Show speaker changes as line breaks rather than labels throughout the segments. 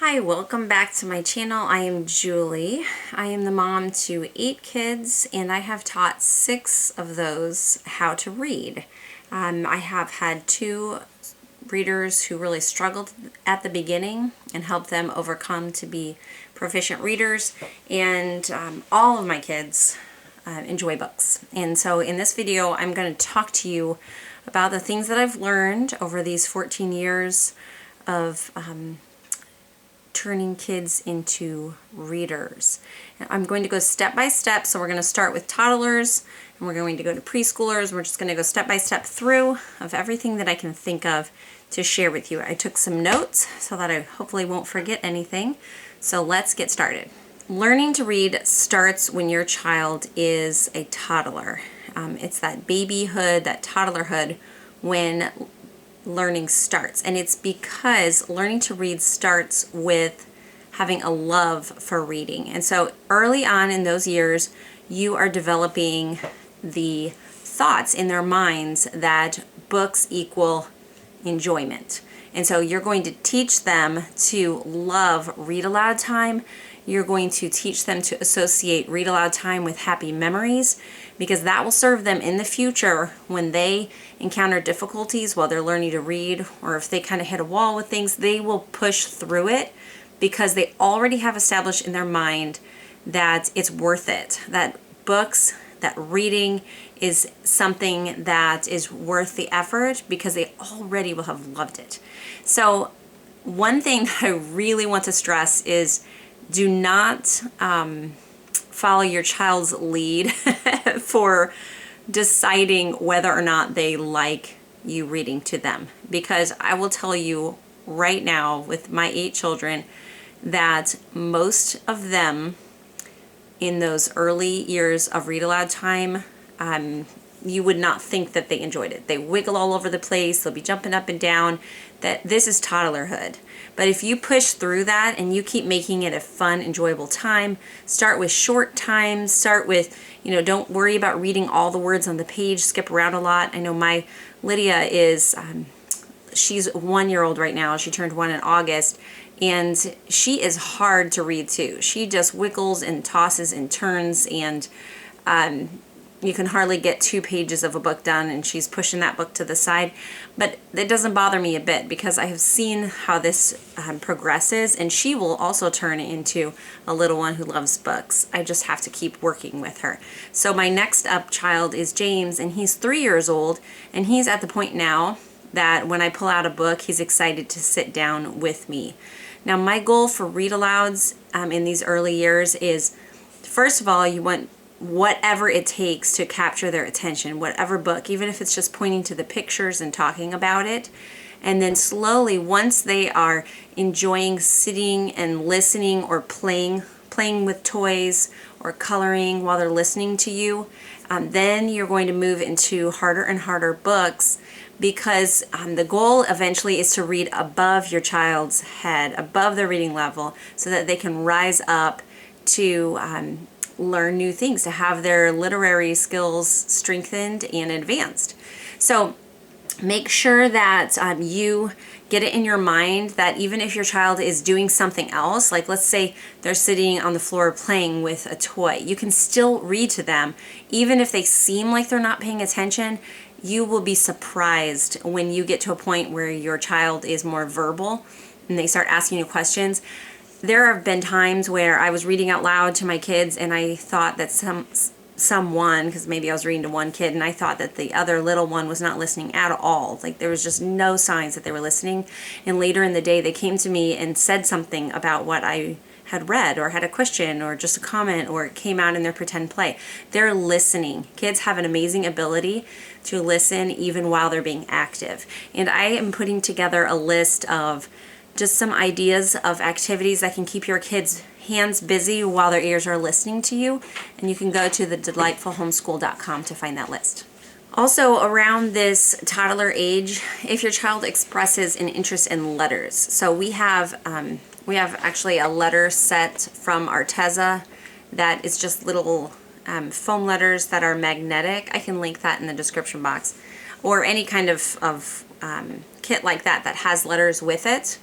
Hi, welcome back to my channel. I am Julie. I am the mom to 8 kids and I have taught 6 of those how to read. I have had 2 readers who really struggled at the beginning and helped them overcome to be proficient readers, and all of my kids enjoy books. And so in this video I'm going to talk to you about the things that I've learned over these 14 years of turning kids into readers. And I'm going to go step by step. So we're going to start with toddlers and we're going to go to preschoolers. We're just going to go step by step through of everything that I can think of to share with you. I took some notes so that I hopefully won't forget anything. So let's get started. Learning to read starts when your child is a toddler. It's that babyhood, that toddlerhood when learning starts, and it's because learning to read starts with having a love for reading. And so early on in those years you are developing the thoughts in their minds that books equal enjoyment, and so you're going to teach them to love read aloud time. You're going to teach them to associate read aloud time with happy memories, because that will serve them in the future when they encounter difficulties while they're learning to read, or if they kind of hit a wall with things, they will push through it because they already have established in their mind that it's worth it, that books, that reading is something that is worth the effort because they already will have loved it. So one thing that I really want to stress is do not follow your child's lead for deciding whether or not they like you reading to them. Because I will tell you right now with my 8 children that most of them in those early years of read aloud time, you would not think that they enjoyed it. They wiggle all over the place, they'll be jumping up and down. That this is toddlerhood. But if you push through that and you keep making it a fun, enjoyable time, start with short times, start with, don't worry about reading all the words on the page, skip around a lot. I know my Lydia is, she's 1-year-old right now. She turned 1 in August, and she is hard to read too. She just wiggles and tosses and turns, and you can hardly get 2 pages of a book done and she's pushing that book to the side. But it doesn't bother me a bit because I have seen how this progresses, and she will also turn into a little one who loves books. I just have to keep working with her. So my next up child is James, and he's 3 years old, and he's at the point now that when I pull out a book, he's excited to sit down with me. Now my goal for read alouds in these early years is, first of all, you want whatever it takes to capture their attention, whatever book, even if it's just pointing to the pictures and talking about it. And then slowly, once they are enjoying sitting and listening or playing with toys or coloring while they're listening to you, then you're going to move into harder and harder books, because the goal eventually is to read above your child's head, above their reading level, so that they can rise up to learn new things, to have their literary skills strengthened and advanced. So make sure that you get it in your mind that even if your child is doing something else, like let's say they're sitting on the floor playing with a toy, you can still read to them. Even if they seem like they're not paying attention, you will be surprised when you get to a point where your child is more verbal and they start asking you questions. There have been times where I was reading out loud to my kids and I thought that someone, because maybe I was reading to one kid, and I thought that the other little one was not listening at all. Like there was just no signs that they were listening. And later in the day they came to me and said something about what I had read, or had a question, or just a comment, or it came out in their pretend play. They're listening. Kids have an amazing ability to listen even while they're being active. And I am putting together a list of just some ideas of activities that can keep your kids' hands busy while their ears are listening to you. And you can go to thedelightfulhomeschool.com to find that list. Also, around this toddler age, if your child expresses an interest in letters. So we have actually a letter set from Arteza that is just little foam letters that are magnetic. I can link that in the description box. Or any kind of kit like that that has letters with it.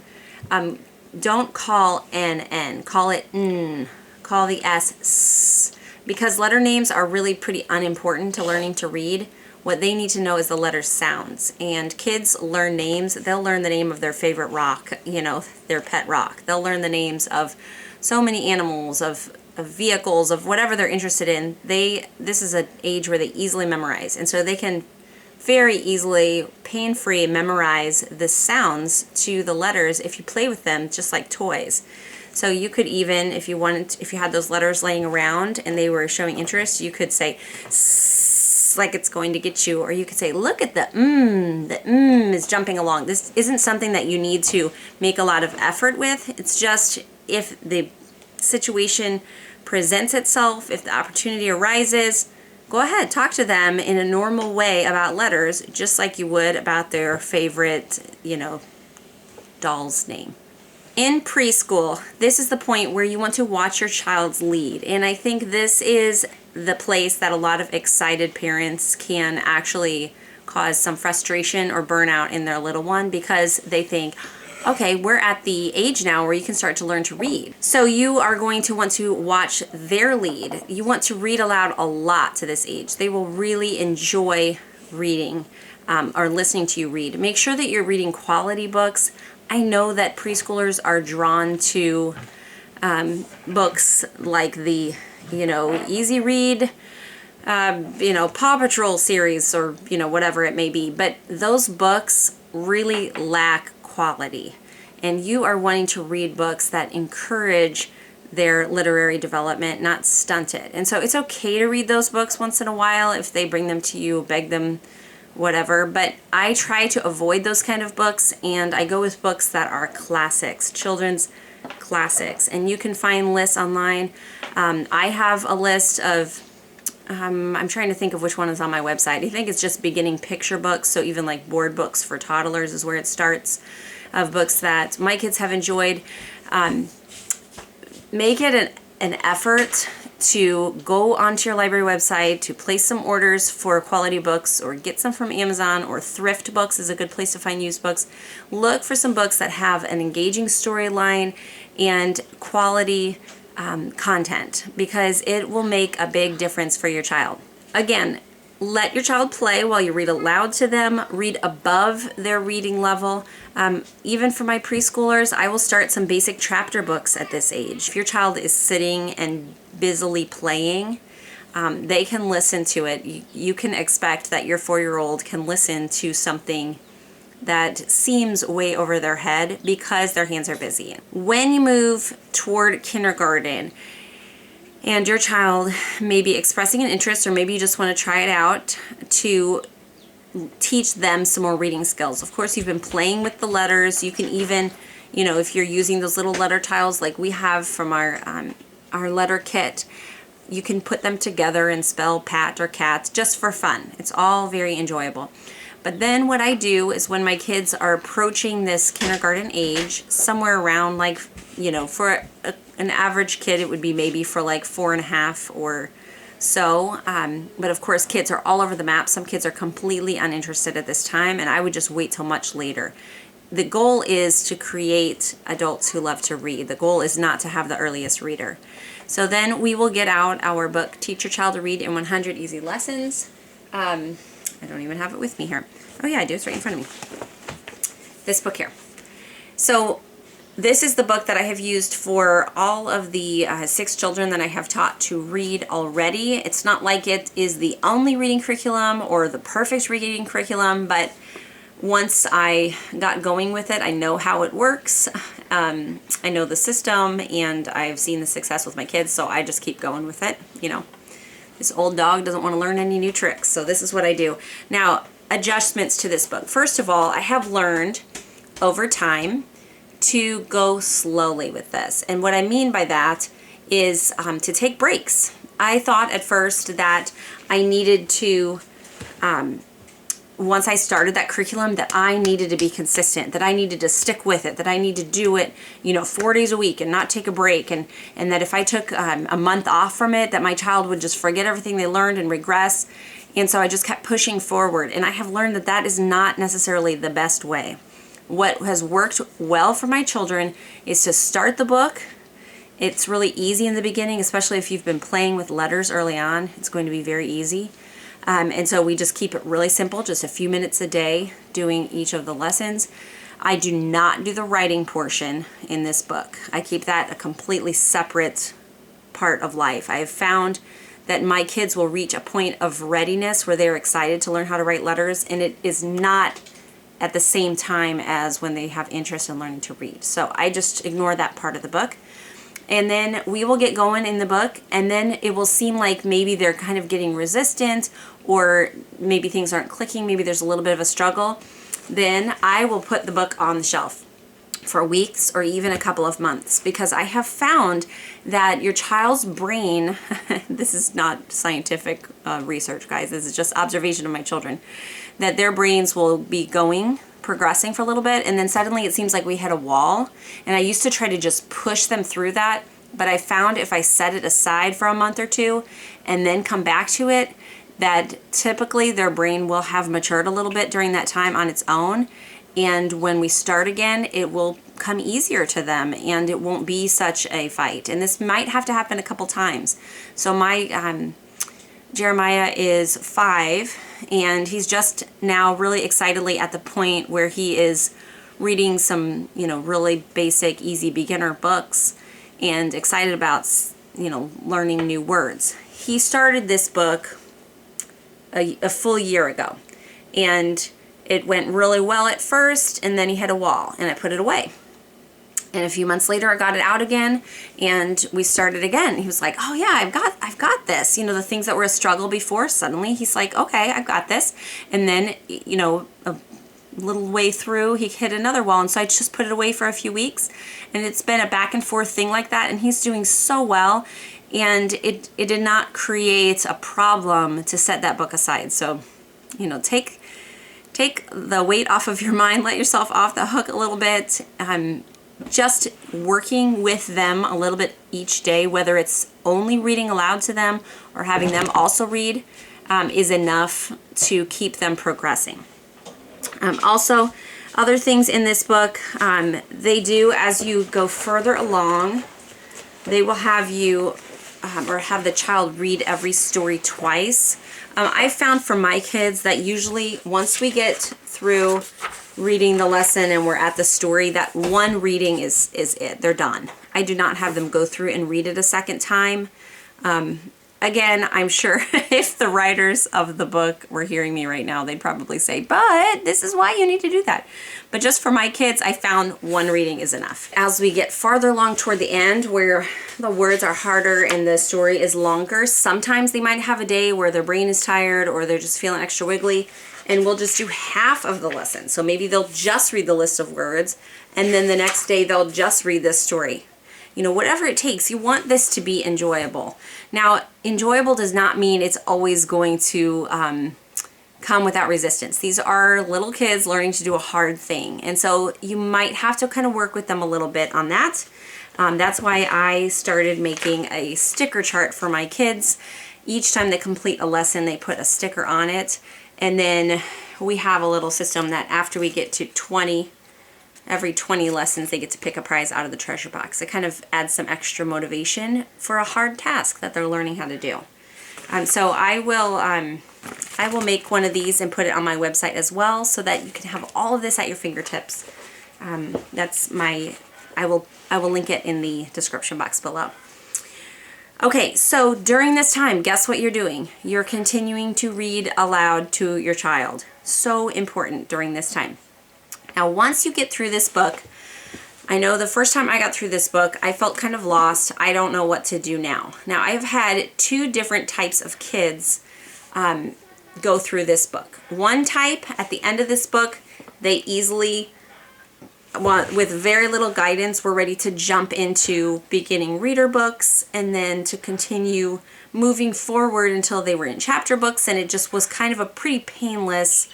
don't call N, call it N, call the S, because letter names are really pretty unimportant to learning to read. What they need to know is the letter sounds. And kids learn names. They'll learn the name of their favorite rock, you know, their pet rock. They'll learn the names of so many animals, of vehicles, of whatever they're interested in. This is an age where they easily memorize. And so they can very easily, pain-free, memorize the sounds to the letters if you play with them just like toys. So you could even, if you had those letters laying around and they were showing interest, you could say "S" like it's going to get you, or you could say, look at the is jumping along. This isn't something that you need to make a lot of effort with. It's just if the situation presents itself, if the opportunity arises, go ahead, talk to them in a normal way about letters, just like you would about their favorite, you know, doll's name. In preschool, this is the point where you want to watch your child's lead. And I think this is the place that a lot of excited parents can actually cause some frustration or burnout in their little one, because they think, okay, we're at the age now where you can start to learn to read. So you are going to want to watch their lead. You want to read aloud a lot to this age. They will really enjoy reading or listening to you read. Make sure that you're reading quality books. I know that preschoolers are drawn to books like the, you know, easy read, you know, Paw Patrol series, or, you know, whatever it may be. But those books really lack quality, and you are wanting to read books that encourage their literary development, not stunt it. And so it's okay to read those books once in a while if they bring them to you, beg them, whatever, but I try to avoid those kind of books, and I go with books that are classics, children's classics. And you can find lists online. I have a list of I'm trying to think of which one is on my website. I think it's just beginning picture books, so even like board books for toddlers is where it starts, of books that my kids have enjoyed. Make it an effort to go onto your library website, to place some orders for quality books, or get some from Amazon, or Thrift Books is a good place to find used books. Look for some books that have an engaging storyline and quality content, because it will make a big difference for your child. Again, let your child play while you read aloud to them. Read above their reading level. Even for my preschoolers, I will start some basic chapter books at this age. If your child is sitting and busily playing, they can listen to it. You can expect that your 4-year-old can listen to something that seems way over their head because their hands are busy. When you move toward kindergarten and your child may be expressing an interest, or maybe you just want to try it out, to teach them some more reading skills. Of course, you've been playing with the letters. You can even, you know, if you're using those little letter tiles like we have from our letter kit, you can put them together and spell pat or cat just for fun. It's all very enjoyable. But then what I do is, when my kids are approaching this kindergarten age, somewhere around, like, you know, for an average kid, it would be maybe for like 4.5 or so. But of course, kids are all over the map. Some kids are completely uninterested at this time, and I would just wait till much later. The goal is to create adults who love to read. The goal is not to have the earliest reader. So then we will get out our book, Teach Your Child to Read in 100 Easy Lessons. I don't even have it with me here. Oh yeah, I do. It's right in front of me. This book here. So this is the book that I have used for all of the 6 children that I have taught to read already. It's not like it is the only reading curriculum or the perfect reading curriculum, but once I got going with it, I know how it works. I know the system, and I've seen the success with my kids, so I just keep going with it, you know. This old dog doesn't want to learn any new tricks, so this is what I do. Now, adjustments to this book. First of all, I have learned over time to go slowly with this. And what I mean by that is to take breaks. I thought at first that I needed to, once I started that curriculum, that I needed to be consistent, that I needed to stick with it, that I need to do it, you know, 4 days a week and not take a break, and that if I took a month off from it, that my child would just forget everything they learned and regress. And so I just kept pushing forward, and I have learned that that is not necessarily the best way. what has worked well for my children is to start the book. It's really easy in the beginning, especially if you've been playing with letters early on. It's going to be very easy. And so we just keep it really simple, just a few minutes a day doing each of the lessons. I do not do the writing portion in this book. I keep that a completely separate part of life. I have found that my kids will reach a point of readiness where they're excited to learn how to write letters, and it is not at the same time as when they have interest in learning to read. So I just ignore that part of the book. And then we will get going in the book, and then it will seem like maybe they're kind of getting resistant, or maybe things aren't clicking, maybe there's a little bit of a struggle. Then I will put the book on the shelf for weeks or even a couple of months, because I have found that your child's brain, this is not scientific research, guys, this is just observation of my children, that their brains will be progressing for a little bit, and then suddenly it seems like we hit a wall. And I used to try to just push them through that, but I found if I set it aside for a month or two and then come back to it, that typically their brain will have matured a little bit during that time on its own. And when we start again, it will come easier to them, and it won't be such a fight. And this might have to happen a couple times. So my Jeremiah is 5, and he's just now really excitedly at the point where he is reading some, really basic, easy beginner books, and excited about, learning new words. He started this book a full year ago, and it went really well at first, and then he hit a wall, and I put it away. And a few months later, I got it out again, and we started again. He was like, "Oh yeah, I've got this." The things that were a struggle before, suddenly he's like, "Okay, I've got this." And then, a little way through, he hit another wall, and so I just put it away for a few weeks, and it's been a back and forth thing like that, and he's doing so well. And it did not create a problem to set that book aside. So, take the weight off of your mind, let yourself off the hook a little bit. Just working with them a little bit each day, whether it's only reading aloud to them or having them also read, is enough to keep them progressing. Also, other things in this book, they do, as you go further along, they will have you or have the child read every story twice. I found for my kids that usually once we get through reading the lesson and we're at the story, that one reading is it. They're done. I do not have them go through and read it a second time. Again, I'm sure if the writers of the book were hearing me right now, they'd probably say, "But this is why you need to do that." But just for my kids, I found one reading is enough. As we get farther along toward the end, where the words are harder and the story is longer, sometimes they might have a day where their brain is tired or they're just feeling extra wiggly, and we'll just do half of the lesson. So maybe they'll just read the list of words, and then the next day they'll just read this story. Whatever it takes, you want this to be enjoyable. Now, enjoyable does not mean it's always going to come without resistance. These are little kids learning to do a hard thing. And so you might have to kind of work with them a little bit on that. That's why I started making a sticker chart for my kids. Each time they complete a lesson, they put a sticker on it. And then we have a little system that after we get to 20, every 20 lessons, they get to pick a prize out of the treasure box. It kind of adds some extra motivation for a hard task that they're learning how to do. So I will make one of these and put it on my website as well, so that you can have all of this at your fingertips. I will link it in the description box below. Okay, so during this time, guess what you're doing? You're continuing to read aloud to your child. So important during this time. Now, once you get through this book, I know the first time I got through this book, I felt kind of lost. I don't know what to do now. Now, I've had 2 different types of kids go through this book. One type, at the end of this book, they easily, with very little guidance, were ready to jump into beginning reader books and then to continue moving forward until they were in chapter books, and it just was kind of a pretty painless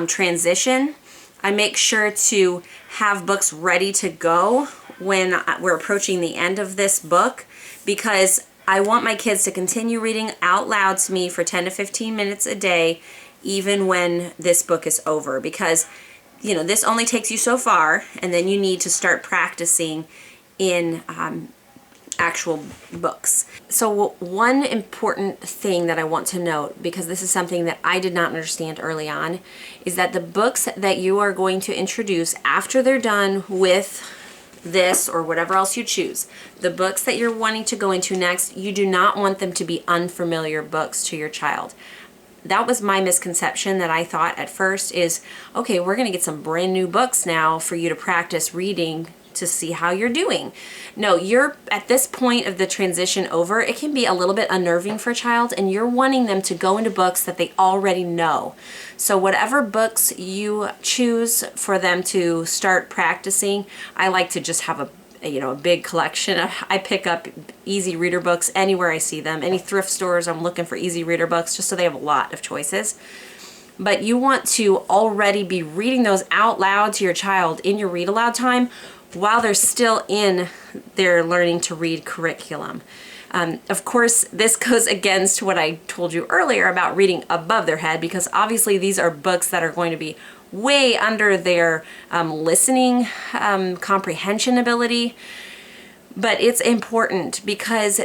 transition. I make sure to have books ready to go when we're approaching the end of this book, because I want my kids to continue reading out loud to me for 10 to 15 minutes a day, even when this book is over, because this only takes you so far, and then you need to start practicing in actual books. So one important thing that I want to note, because this is something that I did not understand early on, is that the books that you are going to introduce after they're done with this or whatever else you choose, the books that you're wanting to go into next, you do not want them to be unfamiliar books to your child. That was my misconception that I thought at first is, okay, we're going to get some brand new books now for you to practice reading to see how you're doing. No, you're at this point of the transition over, it can be a little bit unnerving for a child, and you're wanting them to go into books that they already know. So whatever books you choose for them to start practicing, I like to just have a big collection. I pick up easy reader books anywhere I see them. Any thrift stores, I'm looking for easy reader books just so they have a lot of choices. But you want to already be reading those out loud to your child in your read aloud time while they're still in their learning to read curriculum. Of course, this goes against what I told you earlier about reading above their head, because obviously these are books that are going to be way under their listening comprehension ability. But it's important because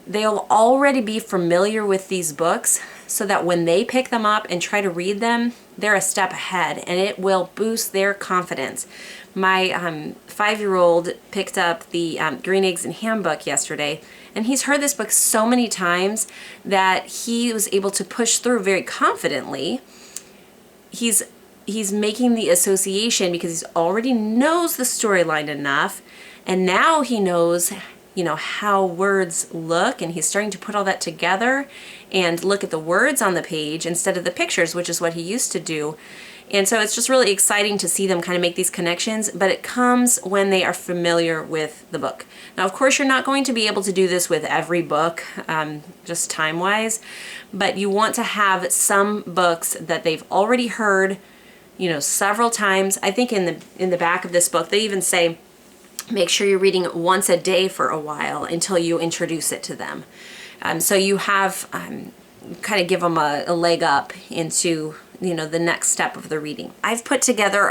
they'll already be familiar with these books, so that when they pick them up and try to read them, they're a step ahead, and it will boost their confidence. My 5-year-old picked up the Green Eggs and Ham book yesterday, and he's heard this book so many times that he was able to push through very confidently. He's making the association because he already knows the storyline enough, and now he knows how words look, and he's starting to put all that together and look at the words on the page instead of the pictures, which is what he used to do. And so it's just really exciting to see them kind of make these connections, but it comes when they are familiar with the book. Now, of course, you're not going to be able to do this with every book, just time-wise, but you want to have some books that they've already heard, several times. I think in the back of this book, they even say, make sure you're reading it once a day for a while until you introduce it to them. So you have kind of give them a leg up into the next step of the reading. I've put together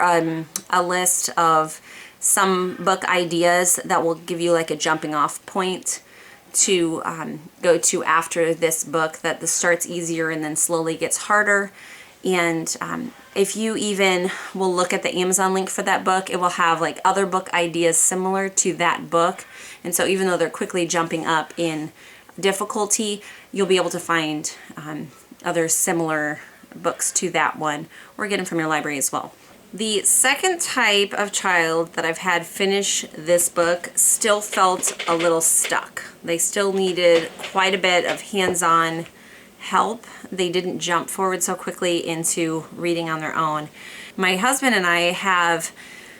a list of some book ideas that will give you like a jumping off point to go to after this book, that this starts easier and then slowly gets harder. And if you even will look at the Amazon link for that book, it will have like other book ideas similar to that book. And so even though they're quickly jumping up in difficulty, you'll be able to find other similar books to that one, or get them from your library as well. The second type of child that I've had finish this book still felt a little stuck. They still needed quite a bit of hands-on help. They didn't jump forward so quickly into reading on their own. My husband and I have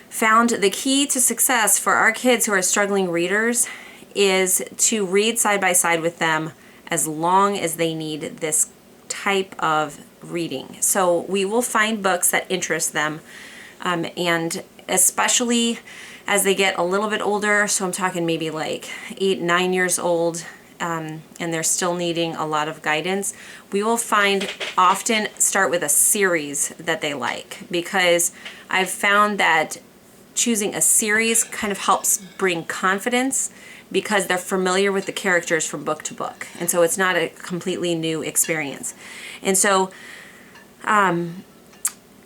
found the key to success for our kids who are struggling readers is to read side by side with them as long as they need this type of reading. So we will find books that interest them, and especially as they get a little bit older, so I'm talking maybe like 8, 9 years old, and they're still needing a lot of guidance, we will often start with a series that they like, because I've found that choosing a series kind of helps bring confidence, because they're familiar with the characters from book to book, and so it's not a completely new experience. And so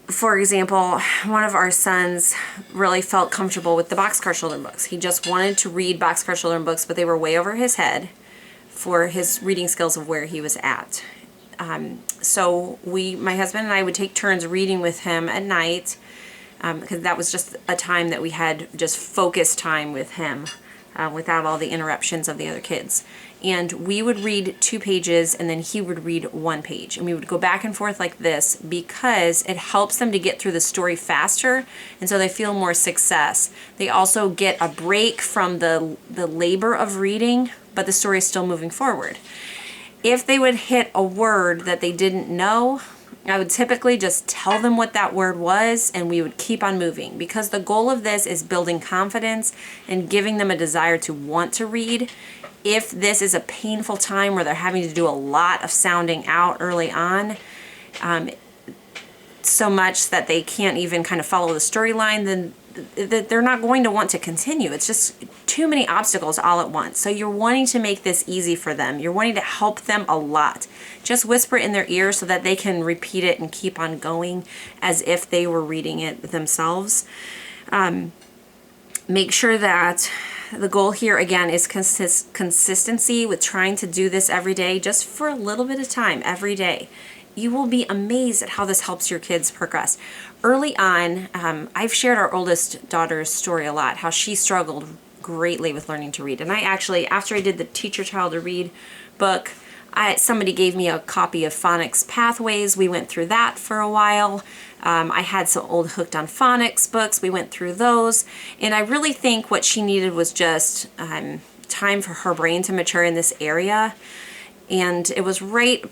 for example, one of our sons really felt comfortable with the Boxcar Children books. He just wanted to read Boxcar Children books, but they were way over his head for his reading skills of where he was at. So my husband and I would take turns reading with him at night, because that was just a time that we had just focused time with him, without all the interruptions of the other kids. And we would read 2 pages, and then he would read 1 page. And we would go back and forth like this, because it helps them to get through the story faster, and so they feel more success. They also get a break from the labor of reading, but the story is still moving forward. If they would hit a word that they didn't know, I would typically just tell them what that word was, and we would keep on moving, because the goal of this is building confidence and giving them a desire to want to read. If this is a painful time where they're having to do a lot of sounding out early on, so much that they can't even kind of follow the storyline, then they're not going to want to continue. It's just too many obstacles all at once. So you're wanting to make this easy for them. You're wanting to help them a lot. Just whisper in their ear so that they can repeat it and keep on going as if they were reading it themselves. Make sure that the goal here again is consistency with trying to do this every day, just for a little bit of time every day. You will be amazed at how this helps your kids progress. Early on, I've shared our oldest daughter's story a lot, how she struggled greatly with learning to read. And I actually, after I did the Teach Your Child to Read book, somebody gave me a copy of Phonics Pathways. We went through that for a while. I had some old Hooked on Phonics books. We went through those. And I really think what she needed was just time for her brain to mature in this area. And it was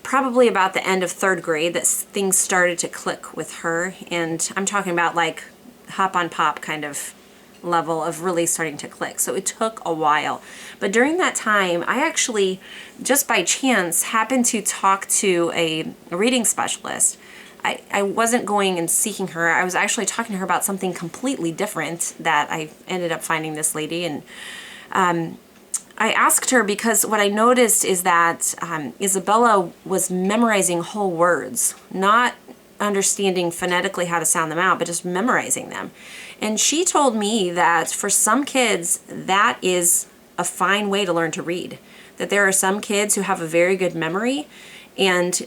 probably about the end of 3rd grade that things started to click with her. And I'm talking about like hop on pop kind of level of really starting to click. So it took a while. But during that time, I actually, just by chance, happened to talk to a reading specialist. I wasn't going and seeking her. I was actually talking to her about something completely different that I ended up finding this lady. And I asked her because what I noticed is that Isabella was memorizing whole words, not understanding phonetically how to sound them out, but just memorizing them. And she told me that for some kids, that is a fine way to learn to read. That there are some kids who have a very good memory, and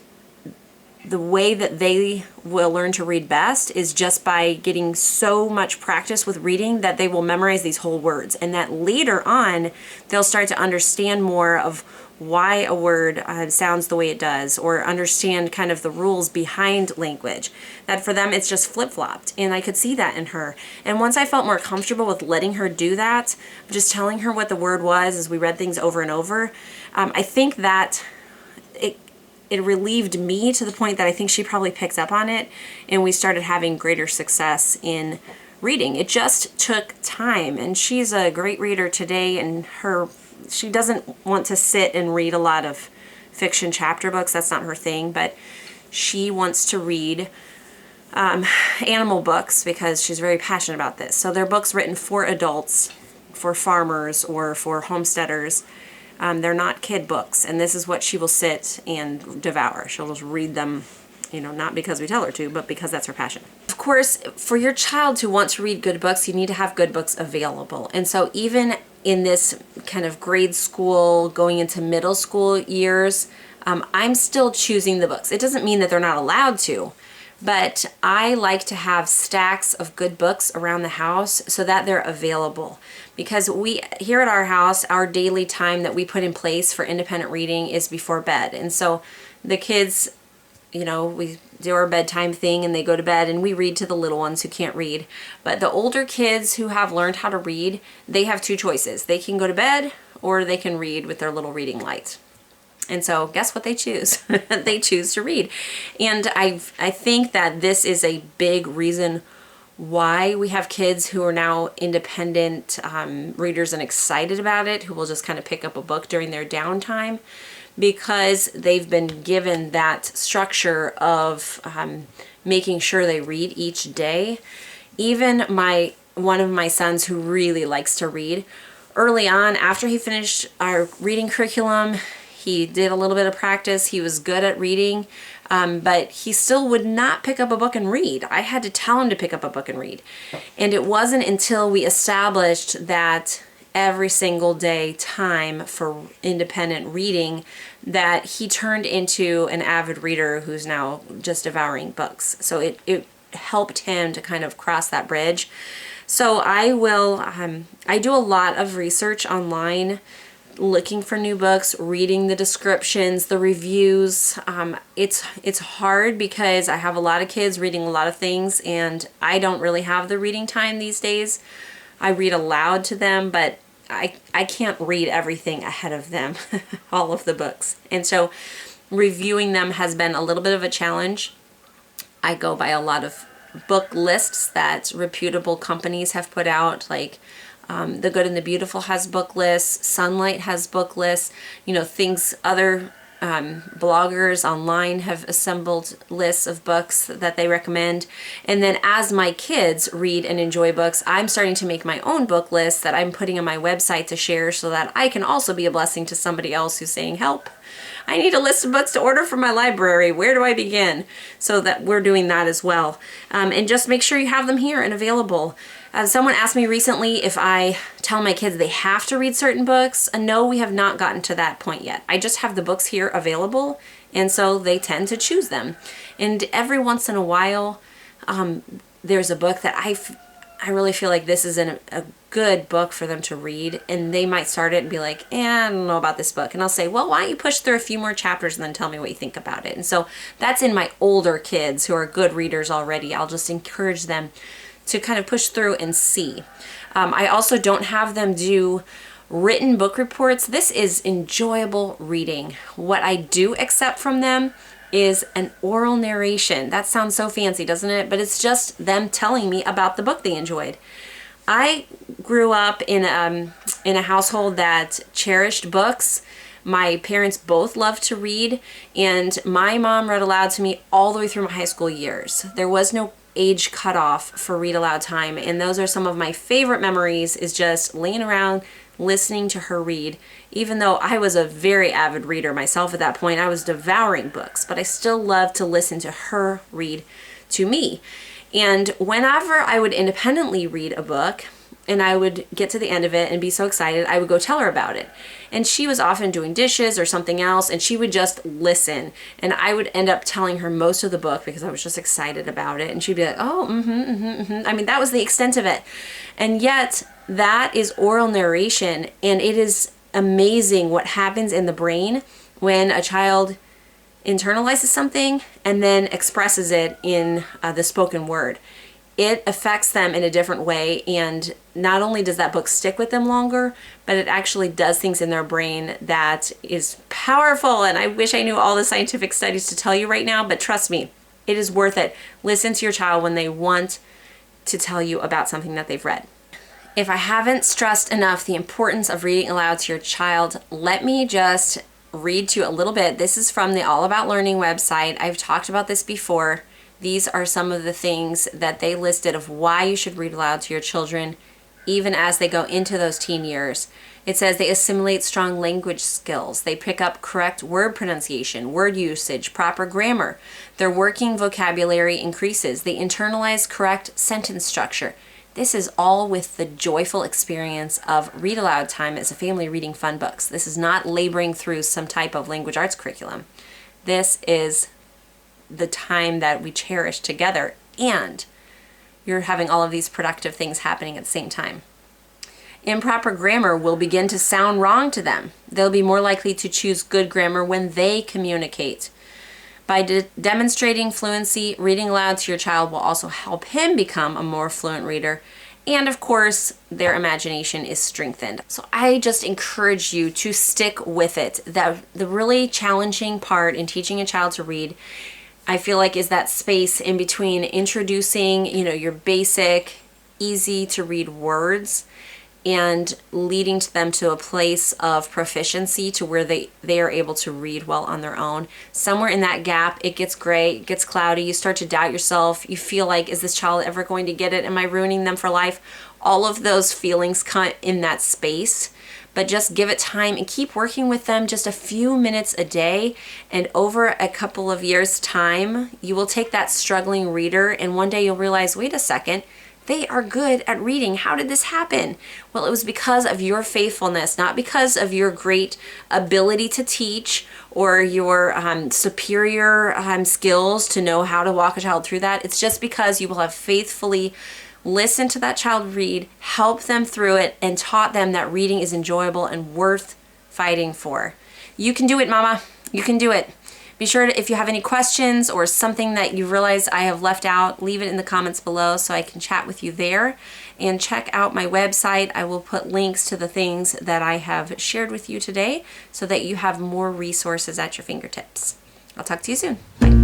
the way that they will learn to read best is just by getting so much practice with reading that they will memorize these whole words, and that later on they'll start to understand more of why a word sounds the way it does, or understand kind of the rules behind language. That for them it's just flip-flopped, and I could see that in her. And once I felt more comfortable with letting her do that, just telling her what the word was as we read things over and over, I think that it relieved me to the point that I think she probably picked up on it, and we started having greater success in reading. It just took time, and she's a great reader today, and she doesn't want to sit and read a lot of fiction chapter books. That's not her thing, but she wants to read animal books because she's very passionate about this. So they're books written for adults, for farmers, or for homesteaders. They're not kid books, and this is what she will sit and devour. She'll just read them, not because we tell her to, but because that's her passion. Of course, for your child to want to read good books, you need to have good books available. And so even in this kind of grade school, going into middle school years, I'm still choosing the books. It doesn't mean that they're not allowed to, but I like to have stacks of good books around the house so that they're available. Because here at our house, our daily time that we put in place for independent reading is before bed. And so the kids, we do our bedtime thing and they go to bed, and we read to the little ones who can't read. But the older kids who have learned how to read, they have 2 choices. They can go to bed or they can read with their little reading light. And so guess what they choose? They choose to read. And I think that this is a big reason why we have kids who are now independent readers and excited about it, who will just kind of pick up a book during their downtime, because they've been given that structure of making sure they read each day. Even one of my sons who really likes to read, early on, after he finished our reading curriculum, he did a little bit of practice. He was good at reading, but he still would not pick up a book and read. I had to tell him to pick up a book and read. And it wasn't until we established that every single day time for independent reading that he turned into an avid reader who's now just devouring books. So it helped him to kind of cross that bridge. So I do a lot of research online, looking for new books, reading the descriptions, the reviews. It's hard because I have a lot of kids reading a lot of things, and I don't really have the reading time these days. I read aloud to them, but I can't read everything ahead of them, all of the books. And so reviewing them has been a little bit of a challenge. I go by a lot of book lists that reputable companies have put out, like The Good and the Beautiful has book lists, Sunlight has book lists, things, other bloggers online have assembled lists of books that they recommend. And then as my kids read and enjoy books, I'm starting to make my own book list that I'm putting on my website to share so that I can also be a blessing to somebody else who's saying, help, I need a list of books to order from my library. Where do I begin? So that we're doing that as well. And just make sure you have them here and available. Someone asked me recently if I tell my kids they have to read certain books. No, we have not gotten to that point yet. I just have the books here available, and so they tend to choose them. And every once in a while, there's a book that I really feel like this is a good book for them to read, and they might start it and be like, I don't know about this book. And I'll say, well, why don't you push through a few more chapters and then tell me what you think about it. And so that's in my older kids who are good readers already. I'll just encourage them to kind of push through and see. I also don't have them do written book reports. This is enjoyable reading. What I do accept from them is an oral narration. That sounds so fancy, doesn't it? But it's just them telling me about the book they enjoyed. I grew up in a household that cherished books. My parents both loved to read, and my mom read aloud to me all the way through my high school years. There was no age cutoff for read aloud time, and those are some of my favorite memories, is just laying around listening to her read. Even though I was a very avid reader myself at that point, I was devouring books, but I still loved to listen to her read to me. And whenever I would independently read a book and I would get to the end of it and be so excited, I would go tell her about it. And she was often doing dishes or something else, and she would just listen. And I would end up telling her most of the book because I was just excited about it. And she'd be like, oh, I mean, that was the extent of it. And yet that is oral narration, and it is amazing what happens in the brain when a child internalizes something and then expresses it in the spoken word. It affects them in a different way, and not only does that book stick with them longer, but it actually does things in their brain that is powerful. And I wish I knew all the scientific studies to tell you right now, but trust me, it is worth it. Listen to your child when they want to tell you about something that they've read. If I haven't stressed enough the importance of reading aloud to your child, let me just read to you a little bit. This is from the All About Learning website. I've talked about this before. These are some of the things that they listed of why you should read aloud to your children, even as they go into those teen years. It says they assimilate strong language skills. They pick up correct word pronunciation, word usage, proper grammar. Their working vocabulary increases. They internalize correct sentence structure. This is all with the joyful experience of read aloud time as a family reading fun books. This is not laboring through some type of language arts curriculum. This is the time that we cherish together, and you're having all of these productive things happening at the same time. Improper grammar will begin to sound wrong to them. They'll be more likely to choose good grammar when they communicate. By demonstrating fluency, reading aloud to your child will also help him become a more fluent reader. And of course, their imagination is strengthened. So I just encourage you to stick with it. The really challenging part in teaching a child to read, I feel like, is that space in between introducing, your basic, easy to read words and leading to them to a place of proficiency to where they are able to read well on their own. Somewhere in that gap, it gets gray, it gets cloudy, you start to doubt yourself, you feel like, is this child ever going to get it? Am I ruining them for life? All of those feelings come in that space, but just give it time and keep working with them just a few minutes a day, and over a couple of years' time, you will take that struggling reader, and one day you'll realize, wait a second, they are good at reading. How did this happen? Well, it was because of your faithfulness, not because of your great ability to teach or your superior skills to know how to walk a child through that. It's just because you will have faithfully listened to that child read, helped them through it, and taught them that reading is enjoyable and worth fighting for. You can do it, Mama. You can do it. Be sure to, if you have any questions or something that you realize I have left out, leave it in the comments below so I can chat with you there. And check out my website. I will put links to the things that I have shared with you today so that you have more resources at your fingertips. I'll talk to you soon. Bye.